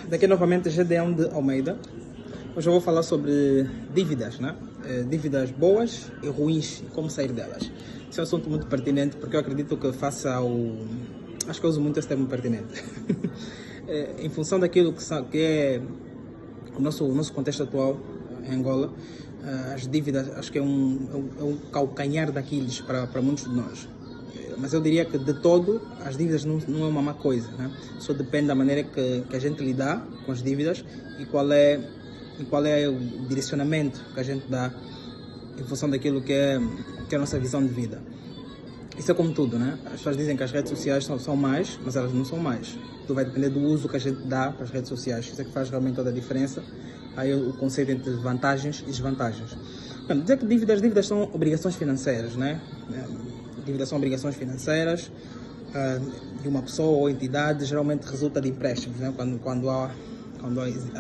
Daqui novamente Gedeão de Almeida. Hoje eu vou falar sobre dívidas, né? Dívidas boas e ruins e como sair delas. Esse é um assunto muito pertinente porque eu acredito que acho que eu uso muito esse termo pertinente. Em função daquilo que é o nosso contexto atual em Angola, as dívidas acho que é um calcanhar daqueles para muitos de nós. Mas eu diria que de todo as dívidas não é uma má coisa, né? Só depende da maneira que a gente lidar com as dívidas e qual é o direcionamento que a gente dá em função daquilo que é a nossa visão de vida. Isso é como tudo, né? As pessoas dizem que as redes sociais são mais, mas elas não são mais. Tudo vai depender do uso que a gente dá para as redes sociais. Isso é que faz realmente toda a diferença. Aí o conceito entre vantagens e desvantagens. Bom, dizer que dívidas são obrigações financeiras, né? Dívidas são obrigações financeiras de uma pessoa ou entidade, geralmente resulta de empréstimos, né? Quando há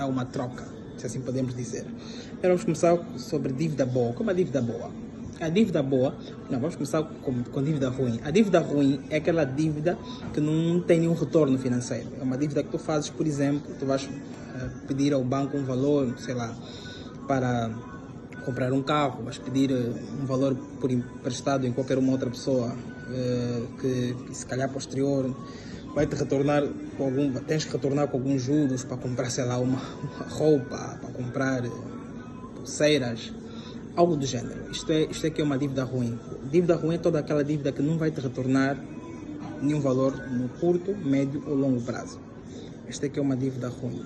uma troca, se assim podemos dizer. Então vamos começar sobre dívida boa. Como a dívida boa? A dívida boa, não, vamos começar com dívida ruim. A dívida ruim é aquela dívida que não tem nenhum retorno financeiro. É uma dívida que tu fazes, por exemplo, tu vais pedir ao banco um valor, sei lá, para comprar um carro, vais pedir um valor por emprestado em qualquer uma outra pessoa que se calhar posterior vai te retornar tens que retornar com alguns juros para comprar, sei lá, uma roupa, para comprar pulseiras, algo do género. Isto é que é uma dívida ruim. Dívida ruim é toda aquela dívida que não vai te retornar nenhum valor no curto, médio ou longo prazo. Esta é que é uma dívida ruim.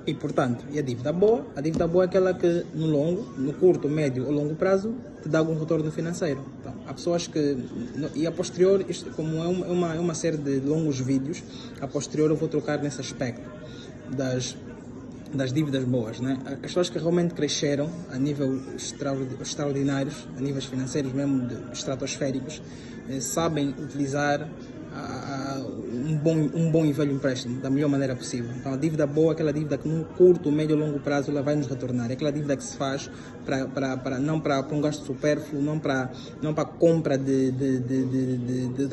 E, portanto, a dívida boa? A dívida boa é aquela que no curto, médio ou longo prazo te dá algum retorno financeiro. Então, há pessoas que, e a posterior, isto como é uma série de longos vídeos, a posterior eu vou trocar nesse aspecto das dívidas boas, né? As pessoas que realmente cresceram a nível extraordinários, a níveis financeiros mesmo estratosféricos, sabem utilizar um bom e velho empréstimo da melhor maneira possível. Então a dívida boa é aquela dívida que no curto, médio ou longo prazo ela vai nos retornar. É aquela dívida que se faz não para um gasto supérfluo, não para compra de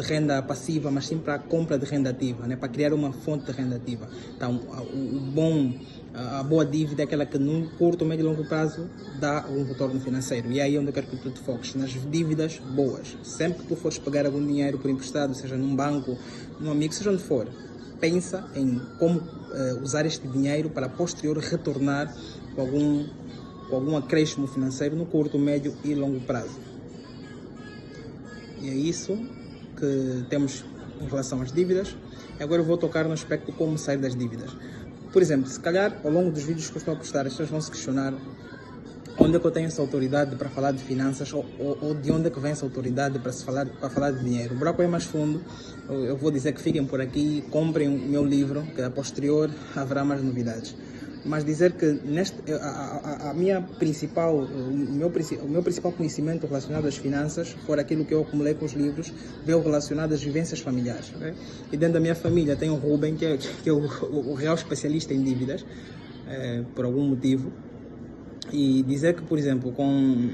renda passiva, mas sim para a compra de renda ativa, né? Para criar uma fonte de renda ativa. Então a boa dívida é aquela que no curto, médio e longo prazo dá um retorno financeiro. E é aí onde eu quero que tu te foques, nas dívidas boas. Sempre que tu fores pagar algum dinheiro por emprestado, seja num banco, num amigo, seja onde for, pensa em como usar este dinheiro para posterior retornar com algum acréscimo financeiro no curto, médio e longo prazo. E é isso que temos em relação às dívidas. Agora eu vou tocar no aspecto de como sair das dívidas. Por exemplo, se calhar ao longo dos vídeos que eu estou a postar, as pessoas vão se questionar onde é que eu tenho essa autoridade para falar de finanças ou de onde é que vem essa autoridade para falar de dinheiro. O buraco é mais fundo. Eu vou dizer que fiquem por aqui, comprem o meu livro, que a posterior haverá mais novidades. Mas dizer que o meu principal conhecimento relacionado às finanças foi aquilo que eu acumulei com os livros, veio relacionado às vivências familiares. Okay? E dentro da minha família tem o Ruben, que é o real especialista em dívidas, por algum motivo. E dizer que, por exemplo, com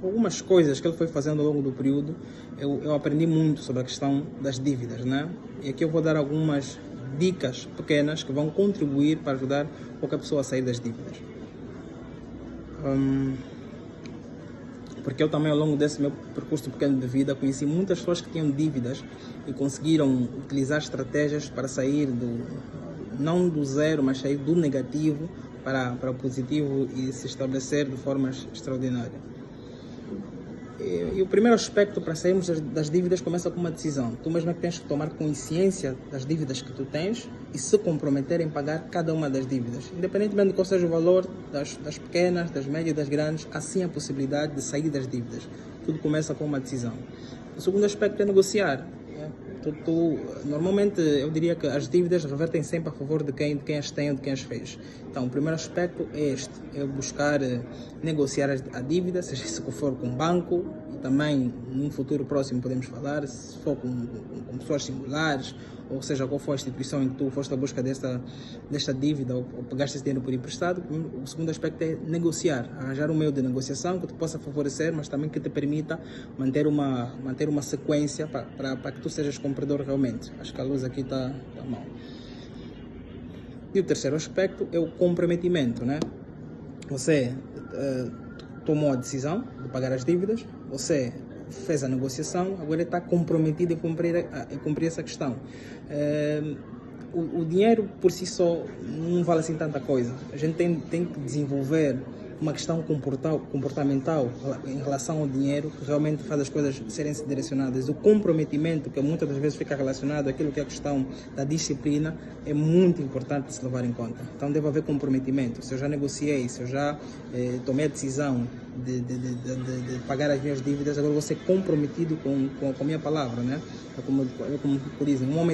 algumas coisas que ele foi fazendo ao longo do período, eu aprendi muito sobre a questão das dívidas, né? E aqui eu vou dar algumas dicas pequenas que vão contribuir para ajudar qualquer pessoa a sair das dívidas. Porque eu também, ao longo desse meu percurso pequeno de vida, conheci muitas pessoas que tinham dívidas e conseguiram utilizar estratégias para sair não do zero, mas sair do negativo para o positivo e se estabelecer de formas extraordinárias. E o primeiro aspecto para sairmos das dívidas começa com uma decisão. Tu mesmo é que tens que tomar consciência das dívidas que tu tens e se comprometer em pagar cada uma das dívidas. Independentemente de qual seja o valor das pequenas, das médias e das grandes, há sim a possibilidade de sair das dívidas. Tudo começa com uma decisão. O segundo aspecto é negociar. Normalmente eu diria que as dívidas revertem sempre a favor de quem as tem ou de quem as fez. Então o primeiro aspecto é é buscar negociar a dívida, seja se for com o banco, e também num futuro próximo podemos falar, se for com pessoas singulares, ou seja, qual for a instituição em que tu foste à busca desta dívida ou pegaste esse dinheiro por emprestado. O segundo aspecto é negociar, arranjar um meio de negociação que te possa favorecer, mas também que te permita manter uma sequência para que tu sejas comprador realmente. Acho que a luz aqui está mal. E o terceiro aspecto é o comprometimento, né? Você tomou a decisão de pagar as dívidas, você fez a negociação, agora está comprometido em cumprir essa questão. O dinheiro por si só não vale assim tanta coisa. A gente tem que desenvolver uma questão comportamental em relação ao dinheiro que realmente faz as coisas serem direcionadas. O comprometimento, que muitas das vezes fica relacionado àquilo que é a questão da disciplina, é muito importante de se levar em conta. Então deve haver comprometimento. Se eu já negociei, se eu já tomei a decisão de pagar as minhas dívidas, agora vou ser comprometido com a minha palavra, né? Como dizem, um homem